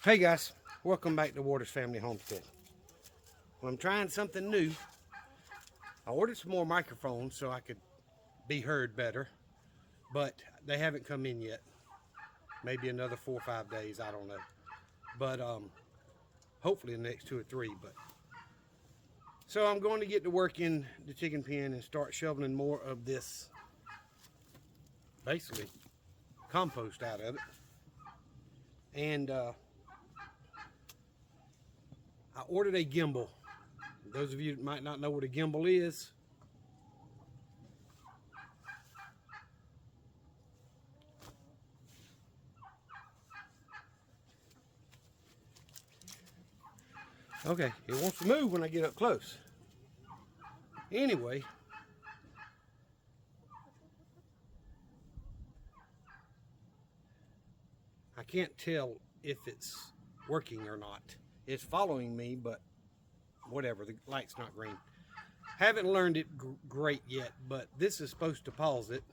Hey guys, welcome back to Waters Family Homestead. Well, I'm trying something new. I ordered some more microphones so I could be heard better, but they haven't come in yet. Maybe another 4 or 5 days, I don't know. But hopefully in the next 2 or 3. But so I'm going to get to work in the chicken pen and start shoveling more of this, basically compost out of it. And I ordered a gimbal. Those of you that might not know what a gimbal is, okay, it wants to move when I get up close. Anyway, I can't tell if it's working or not. It's following me, but whatever, the light's not green. Haven't learned it great yet, but this is supposed to pause it.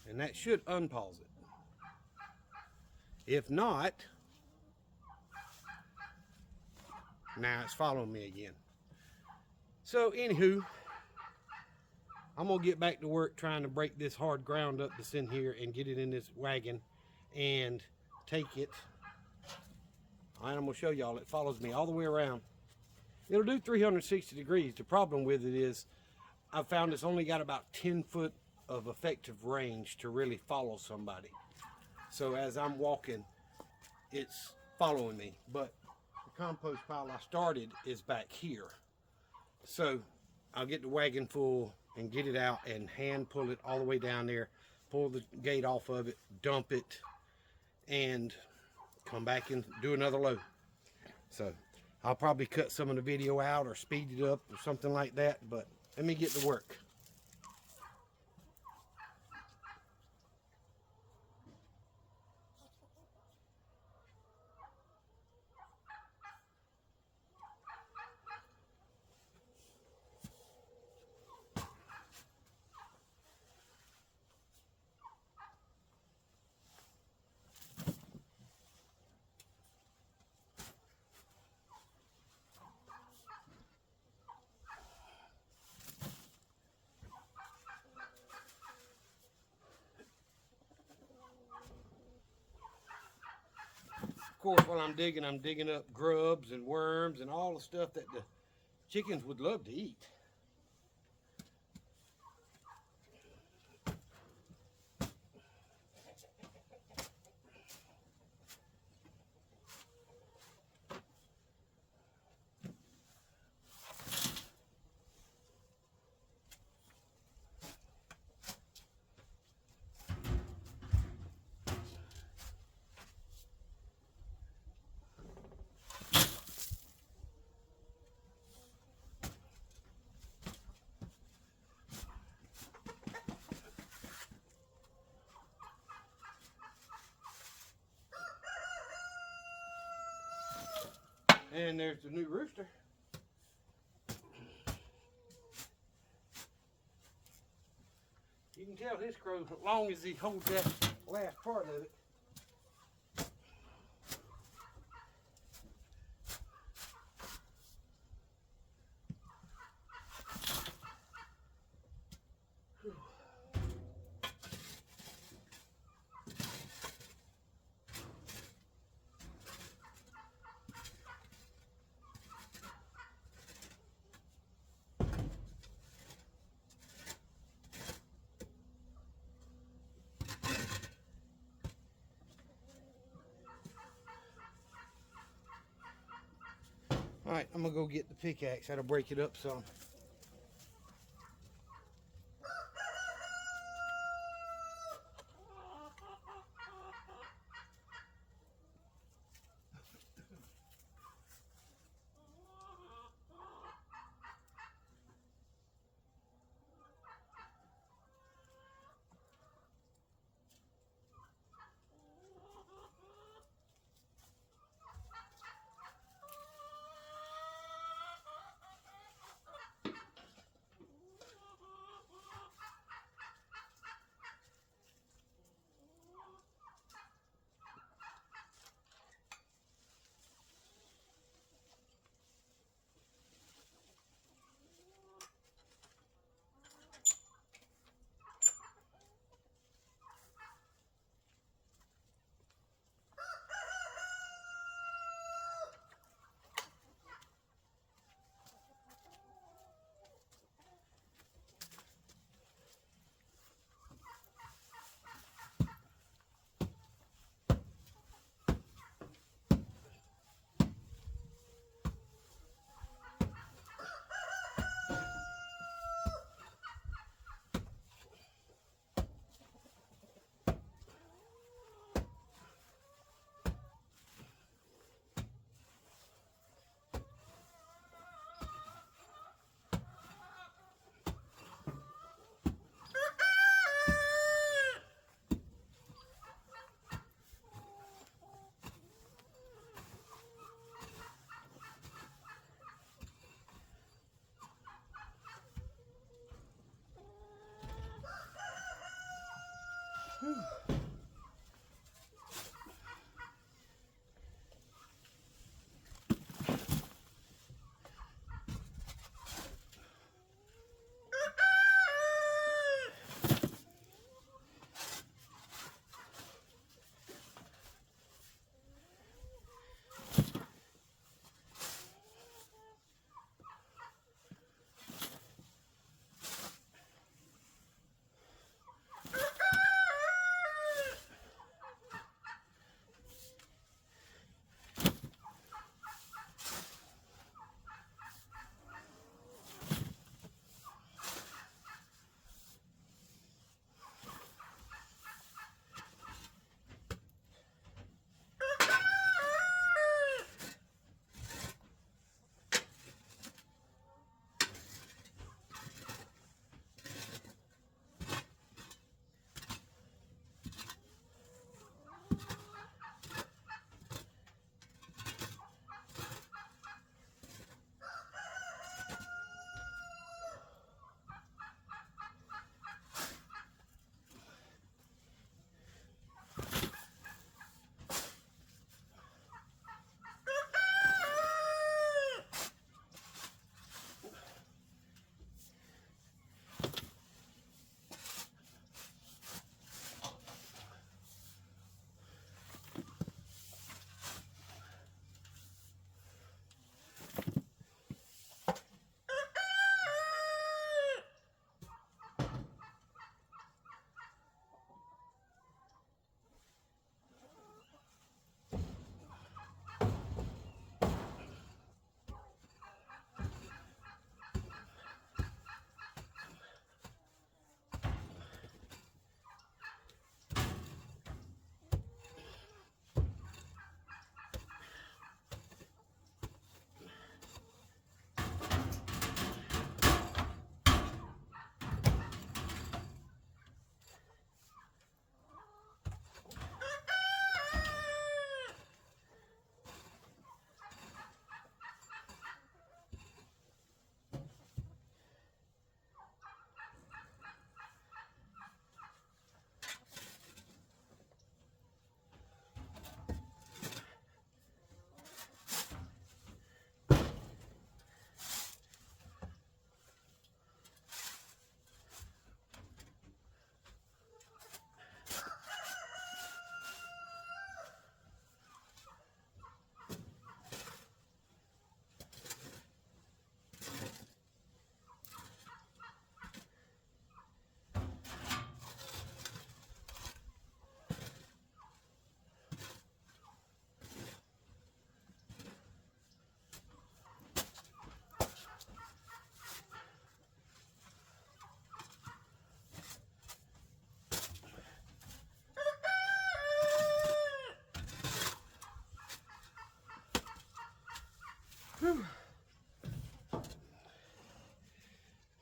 And that should unpause it. If not, now it's following me again. So anywho, I'm gonna get back to work trying to break this hard ground up that's in here and get it in this wagon and take it. All right, I'm gonna show y'all. It follows me all the way around. It'll do 360 degrees. The problem with it is I found it's only got about 10 foot of effective range to really follow somebody. So as I'm walking, it's following me. But the compost pile I started is back here. So I'll get the wagon full and get it out and hand pull it all the way down there, pull the gate off of it, dump it, and come back and do another load. So I'll probably cut some of the video out or speed it up or something like that, but let me get to work. Of course, while I'm digging up grubs and worms and all the stuff that the chickens would love to eat. And there's the new rooster. You can tell his crows as long as he holds that last part of it. All right, I'm gonna go get the pickaxe. That'll break it up some.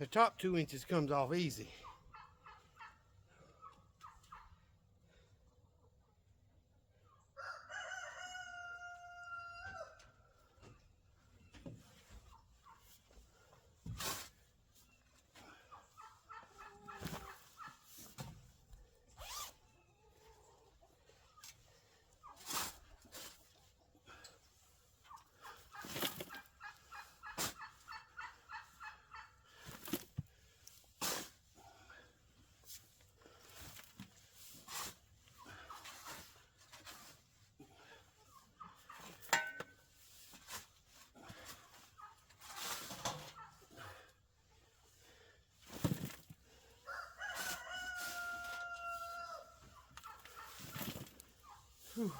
The top 2 inches comes off easy. Whew.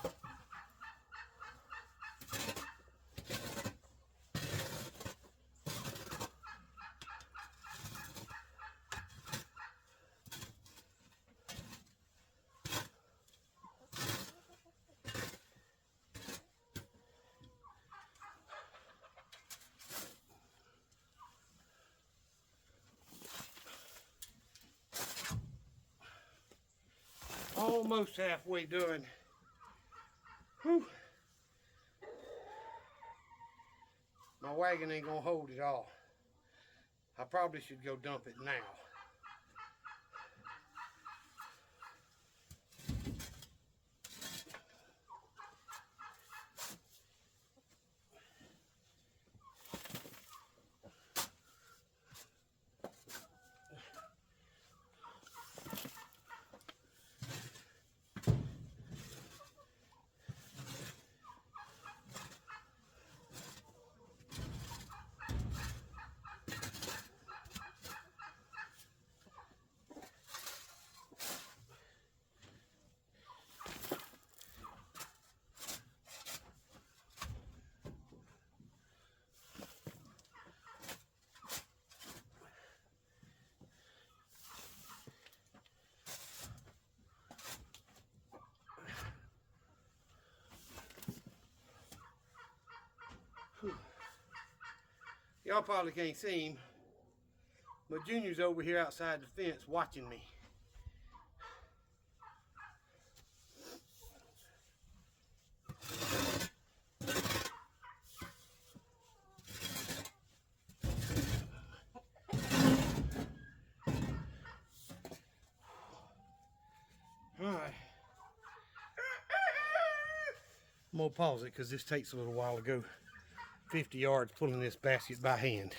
Almost halfway done. Whew. My wagon ain't gonna hold it all. I probably should go dump it now. Y'all probably can't see him, but Junior's over here outside the fence watching me. All right. I'm gonna pause it because this takes a little while to go 50 yards pulling this basket by hand.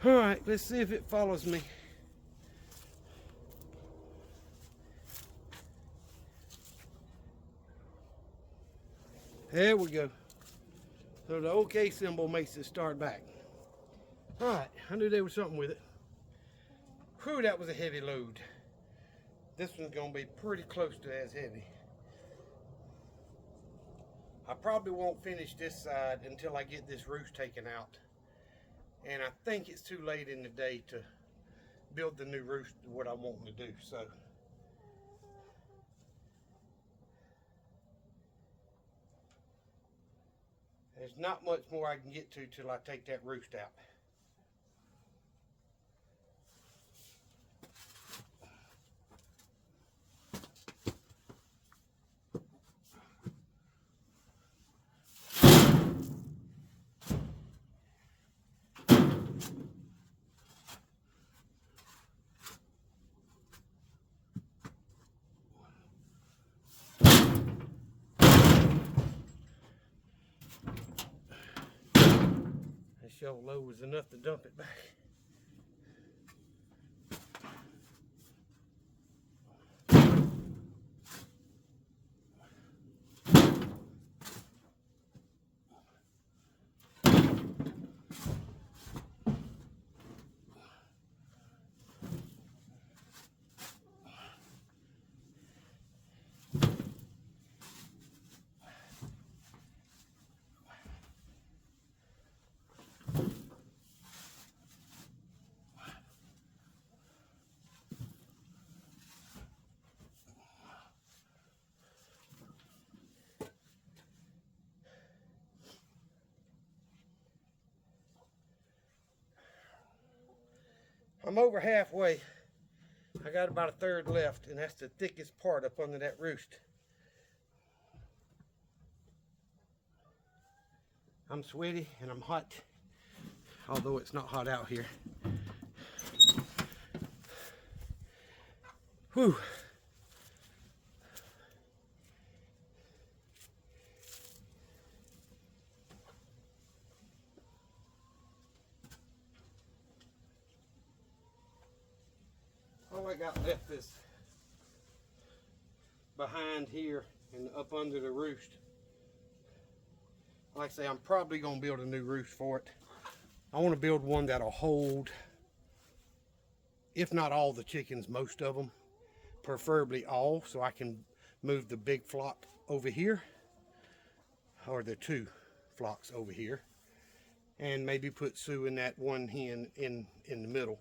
All right, let's see if it follows me. There we go. So the OK symbol makes it start back. All right, I knew there was something with it. Whew, that was a heavy load. This one's gonna be pretty close to as heavy. I probably won't finish this side until I get this roost taken out. And I think it's too late in the day to build the new roost what I'm wanting to do. So there's not much more I can get to till I take that roost out. That shovel load was enough to dump it back. I'm over halfway. I got about a third left, and that's the thickest part up under that roost. I'm sweaty and I'm hot, although it's not hot out here. Whew. All I got left is behind here and up under the roost. Like I say, I'm probably going to build a new roost for it. I want to build one that'll hold, if not all the chickens, most of them. Preferably all, so I can move the big flock over here, or the 2 flocks over here, and maybe put Sue in that one hen in the middle.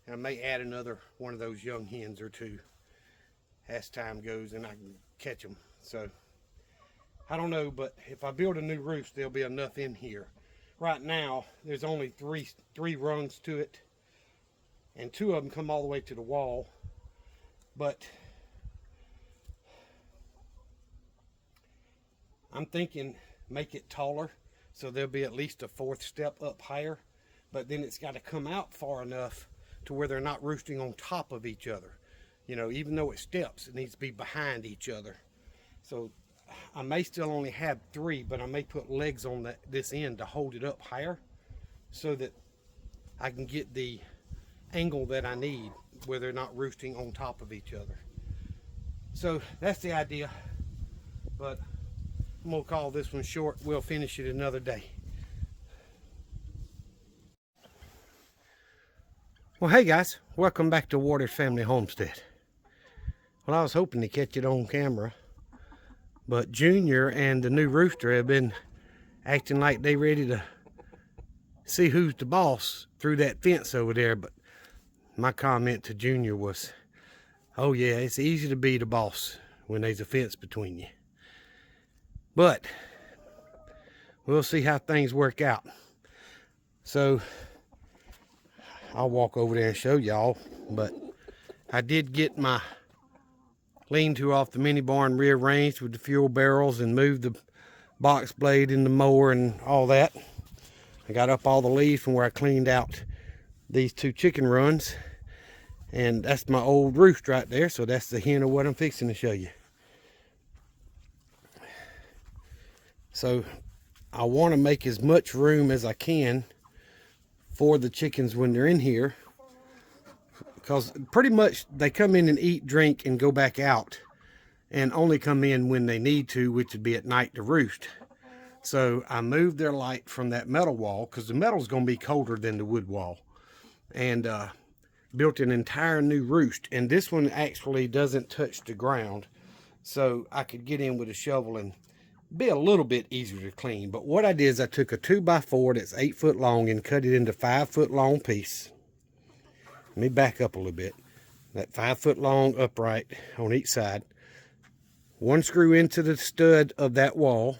And I may add another one of those young hens or 2 as time goes and I can catch them. So I don't know, but if I build a new roost, there'll be enough in here. Right now there's only three rungs to it, and 2 of them come all the way to the wall, but I'm thinking make it taller so there'll be at least a 4th step up higher, but then it's got to come out far enough to where they're not roosting on top of each other. You know, even though it steps, it needs to be behind each other. So I may still only have 3, but I may put legs on this end to hold it up higher so that I can get the angle that I need where they're not roosting on top of each other. So that's the idea, but I'm gonna call this one short. We'll finish it another day. Well, hey guys, welcome back to Waters Family Homestead. Well, I was hoping to catch it on camera, but Junior and the new rooster have been acting like they ready to see who's the boss through that fence over there. But my comment to Junior was, oh yeah, it's easy to be the boss when there's a fence between you. But we'll see how things work out. So I'll walk over there and show y'all, but I did get my lean-to off the mini barn rearranged with the fuel barrels and moved the box blade in the mower and all that. I got up all the leaves from where I cleaned out these 2 chicken runs, and that's my old roost right there. So that's the hen of what I'm fixing to show you. So I want to make as much room as I can for the chickens when they're in here, because pretty much they come in and eat, drink, and go back out, and only come in when they need to, which would be at night to roost. So I moved their light from that metal wall, because the metal is going to be colder than the wood wall, and built an entire new roost. And this one actually doesn't touch the ground, so I could get in with a shovel and be a little bit easier to clean. But what I did is I took a 2x4 that's 8 foot long and cut it into 5 foot long piece. Let me back up a little bit. That 5 foot long upright on each side. 1 screw into the stud of that wall,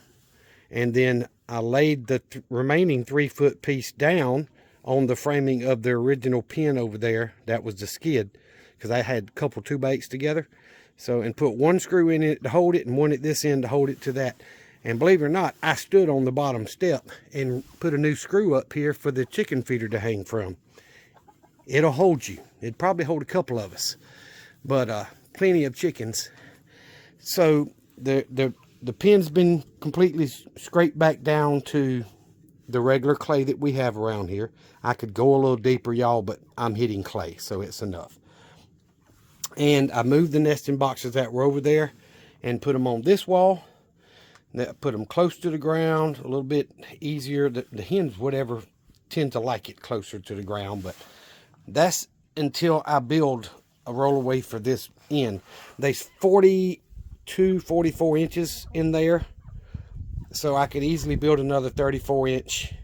and then I laid the remaining 3 foot piece down on the framing of the original pin over there. That was the skid, because I had a couple 2x8s together. So, and put 1 screw in it to hold it and 1 at this end to hold it to that. And believe it or not, I stood on the bottom step and put a new screw up here for the chicken feeder to hang from. It'll hold you. It'd probably hold a couple of us, but plenty of chickens. So the pin's been completely scraped back down to the regular clay that we have around here. I could go a little deeper, y'all, but I'm hitting clay, so it's enough. And I moved the nesting boxes that were over there and put them on this wall. Put them close to the ground, a little bit easier. The hens, whatever, tend to like it closer to the ground, but that's until I build a rollaway for this end. There's 42, 44 inches in there, so I could easily build another 34-inch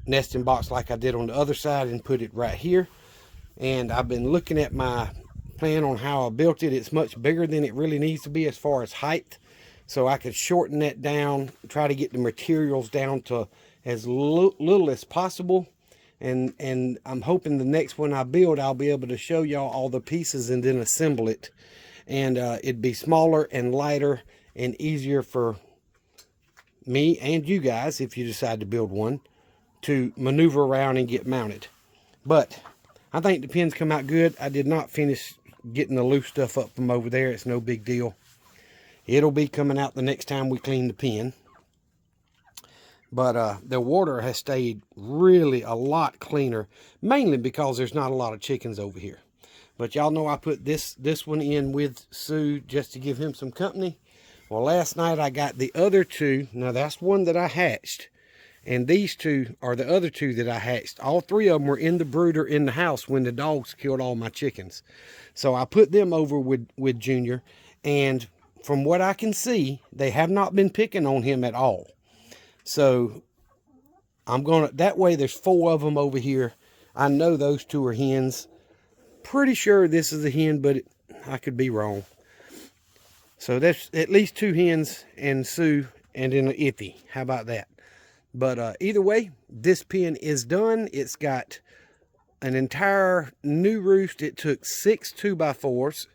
nesting box like I did on the other side and put it right here. And I've been looking at my plan on how I built it. It's much bigger than it really needs to be as far as height. So I could shorten that down, try to get the materials down to as little as possible, and I'm hoping the next one I build, I'll be able to show y'all all the pieces and then assemble it. And it'd be smaller and lighter and easier for me and you guys, if you decide to build one, to maneuver around and get mounted. But I think the pins come out good. I did not finish getting the loose stuff up from over there. It's no big deal. It'll be coming out the next time we clean the pen. But the water has stayed really a lot cleaner, mainly because there's not a lot of chickens over here. But y'all know I put this one in with Sue just to give him some company. Well, last night I got the other two. Now that's one that I hatched, and these two are the other two that I hatched. All three of them were in the brooder in the house when the dogs killed all my chickens. So I put them over with Junior, and from what I can see, they have not been picking on him at all. So I'm gonna, that way there's 4 of them over here. I know those 2 are hens. Pretty sure this is a hen, but I could be wrong. So that's at least 2 hens and Sue and then an Iffy. How about that? But either way, this pen is done. It's got an entire new roost. It took 6 2x4s.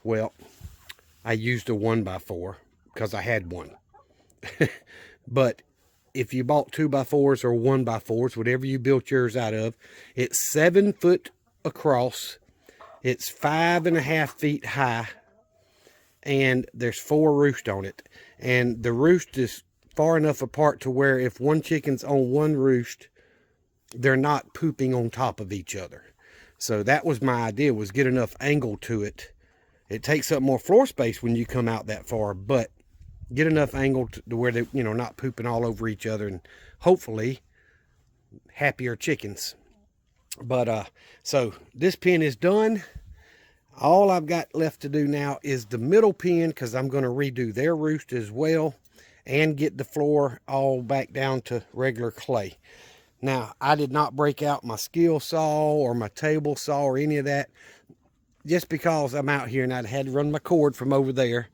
Well, I used a 1x4 because I had one. But if you bought 2x4s or 1x4s, whatever you built yours out of, it's 7 foot across. It's 5.5 feet high, and there's 4 roosts on it. And the roost is far enough apart to where if one chicken's on one roost, they're not pooping on top of each other. So that was my idea, was get enough angle to it. It takes up more floor space when you come out that far, but get enough angle to where they, you know, not pooping all over each other, and hopefully happier chickens. But so this pen is done. All I've got left to do now is the middle pen, because I'm going to redo their roost as well and get the floor all back down to regular clay. Now, I did not break out my skill saw or my table saw or any of that, just because I'm out here and I'd had to run my cord from over there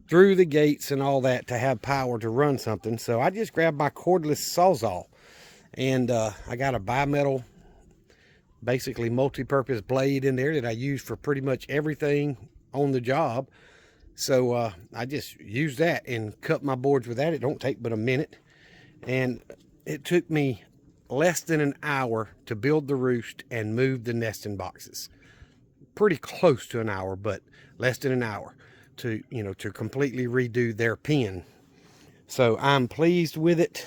through the gates and all that to have power to run something. So I just grabbed my cordless Sawzall, and I got a bimetal, basically multi-purpose blade in there that I use for pretty much everything on the job. So I just used that and cut my boards with that. It don't take but a minute, and it took me less than an hour to build the roost and move the nesting boxes. Pretty close to an hour, but less than an hour to, you know, to completely redo their pen. So I'm pleased with it.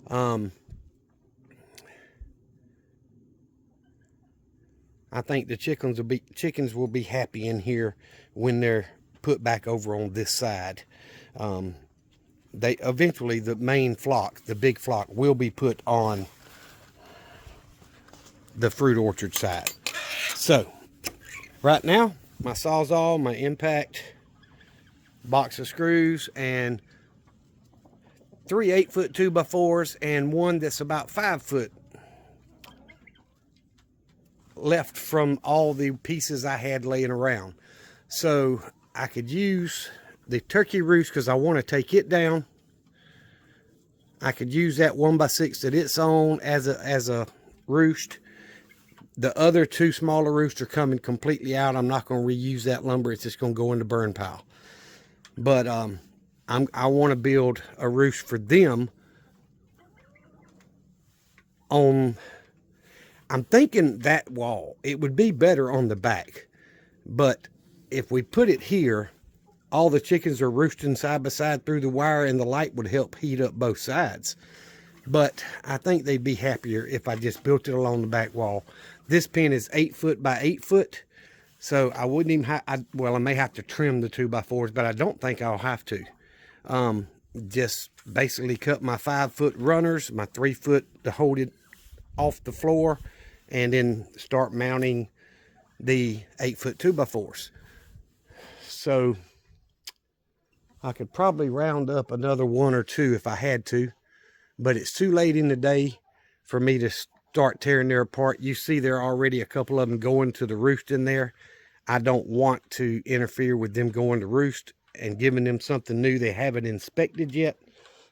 I think the chickens will be happy in here when they're put back over on this side. They eventually, the main flock, the big flock, will be put on the fruit orchard side. So right now, my Sawzall, my impact, box of screws, and 3 8-foot 2x4s, and one that's about 5 foot left from all the pieces I had laying around. So I could use the turkey roost because I want to take it down. I could use that 1x6 that it's on as a roost. The other 2 smaller roosts are coming completely out. I'm not going to reuse that lumber. It's just going to go in the burn pile. But I want to build a roost for them on, I'm thinking that wall. It would be better on the back. But if we put it here, all the chickens are roosting side by side through the wire, and the light would help heat up both sides. But I think they'd be happier if I just built it along the back wall. This pen is 8 foot by 8 foot. So I wouldn't even have, well, I may have to trim the 2x4s, but I don't think I'll have to. Just basically cut my 5 foot runners, my 3 foot to hold it off the floor, and then start mounting the 8 foot 2x4s. So I could probably round up another 1 or 2 if I had to, but it's too late in the day for me to start tearing their apart. You see there are already a couple of them going to the roost in there. I don't want to interfere with them going to roost and giving them something new they haven't inspected yet,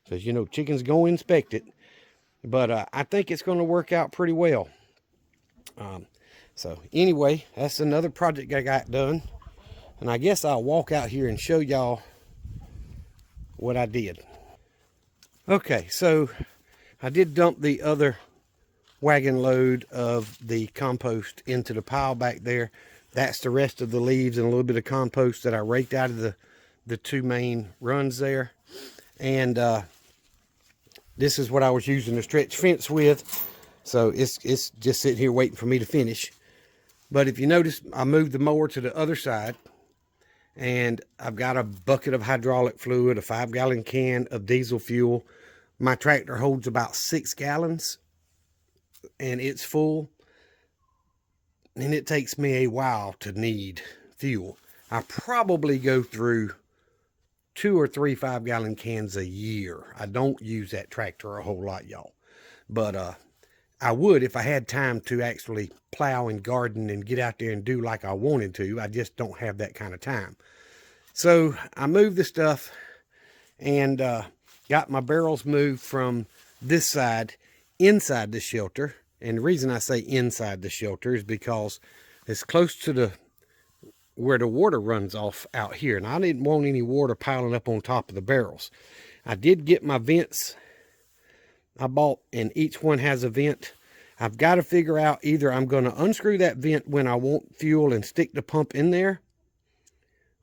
because, you know, chickens go inspect it. But I think it's going to work out pretty well. So anyway, that's another project I got done. And I guess I'll walk out here and show y'all what I did. Okay, so I did dump the other wagon load of the compost into the pile back there. That's the rest of the leaves and a little bit of compost that I raked out of the two main runs there. And this is what I was using the stretch fence with. So it's just sitting here waiting for me to finish. But if you notice, I moved the mower to the other side. And I've got a bucket of hydraulic fluid, a 5-gallon can of diesel fuel. My tractor holds about 6 gallons. And it's full. And it takes me a while to need fuel. I probably go through 2 or 3 5-gallon cans a year. I don't use that tractor a whole lot, y'all. But I would if I had time to actually plow and garden and get out there and do like I wanted to. I just don't have that kind of time. So I moved the stuff and got my barrels moved from this side inside the shelter. And the reason I say inside the shelter is because it's close to where the water runs off out here. And I didn't want any water piling up on top of the barrels. I did get my vents I bought, and each one has a vent. I've got to figure out either I'm going to unscrew that vent when I want fuel and stick the pump in there,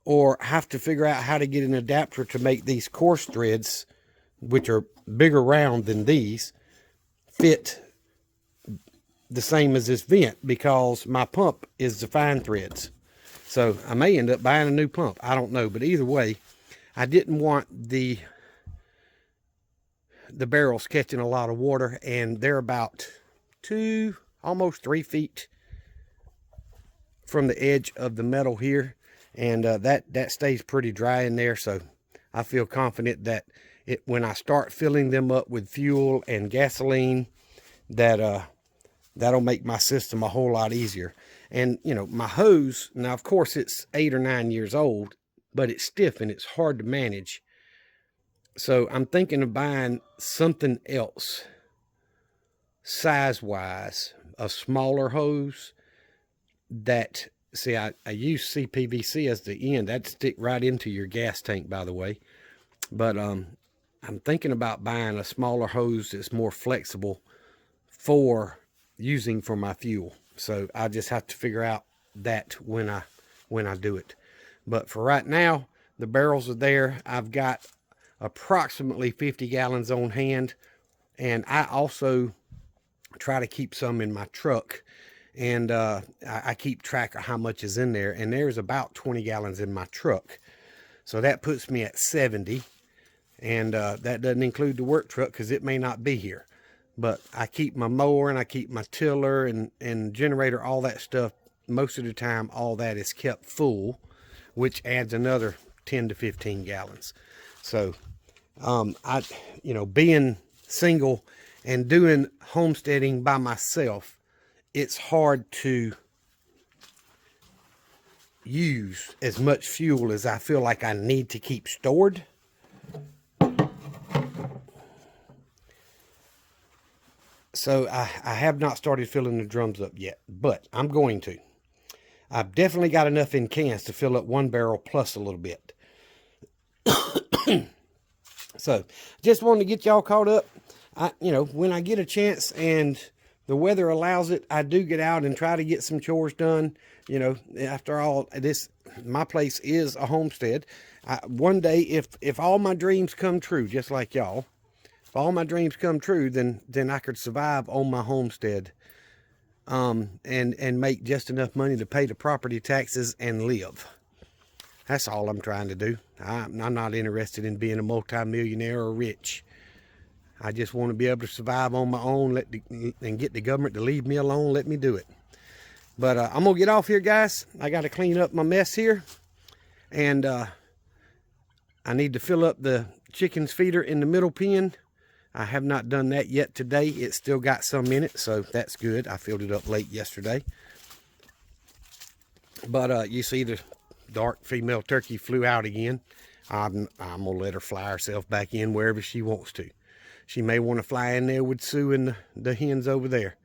or have to figure out how to get an adapter to make these coarse threads, which are bigger round than these, fit the same as this vent, because my pump is the fine threads. So I may end up buying a new pump. I don't know. But either way, I didn't want the barrels catching a lot of water, and they're about almost 3 feet from the edge of the metal here. And that stays pretty dry in there. So I feel confident that when I start filling them up with fuel and gasoline, that'll make my system a whole lot easier. And, you know, my hose, now, of course, it's 8 or 9 years old, but it's stiff and it's hard to manage. So I'm thinking of buying something else, size-wise, a smaller hose that, see, I use CPVC as the end. That'd stick right into your gas tank, by the way. But I'm thinking about buying a smaller hose that's more flexible for using for my fuel. So I just have to figure out that when I do it. But for right now, the barrels are there. I've got approximately 50 gallons on hand, and I also try to keep some in my truck, and I keep track of how much is in there, and there's about 20 gallons in my truck. So that puts me at 70, and that doesn't include the work truck because it may not be here. But I keep my mower and I keep my tiller and generator, all that stuff. Most of the time, all that is kept full, which adds another 10 to 15 gallons. So, being single and doing homesteading by myself, it's hard to use as much fuel as I feel like I need to keep stored. So I have not started filling the drums up yet, but I'm going to. I've definitely got enough in cans to fill up one barrel plus a little bit. So just wanted to get y'all caught up. When I get a chance and the weather allows it, I do get out and try to get some chores done. After all, my place is a homestead. One day, if all my dreams come true, just like y'all, if all my dreams come true, then I could survive on my homestead, and make just enough money to pay the property taxes and live. That's all I'm trying to do. I'm not interested in being a multimillionaire or rich. I just want to be able to survive on my own, and get the government to leave me alone, let me do it. But I'm going to get off here, guys. I got to clean up my mess here. And I need to fill up the chicken's feeder in the middle pen. I have not done that yet today. It's still got some in it, so that's good. I filled it up late yesterday. But you see the dark female turkey flew out again. I'm going to let her fly herself back in wherever she wants to. She may want to fly in there with Sue and the hens over there.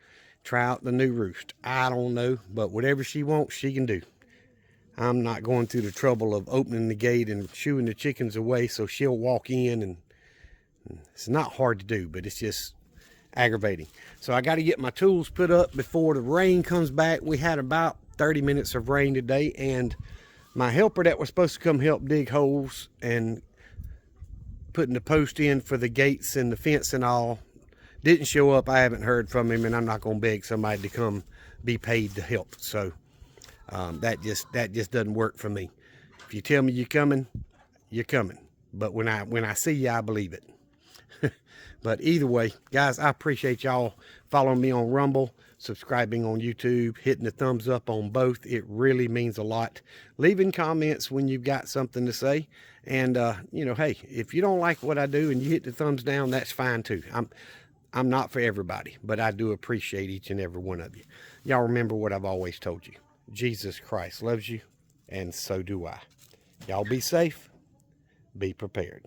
Try out the new roost. I don't know, but whatever she wants, she can do. I'm not going through the trouble of opening the gate and shooing the chickens away so she'll walk in, and it's not hard to do, but it's just aggravating. So I got to get my tools put up before the rain comes back. We had about 30 minutes of rain today, and my helper that was supposed to come help dig holes and putting the post in for the gates and the fence and all didn't show up. I haven't heard from him, and I'm not going to beg somebody to come be paid to help. So that just doesn't work for me. If you tell me you're coming, you're coming. But when I see you, I believe it. But either way, guys, I appreciate y'all following me on Rumble, subscribing on YouTube, hitting the thumbs up on both. It really means a lot. Leaving comments when you've got something to say. And, you know, hey, if you don't like what I do and you hit the thumbs down, that's fine too. I'm not for everybody, but I do appreciate each and every one of you. Y'all remember what I've always told you. Jesus Christ loves you, and so do I. Y'all be safe. Be prepared.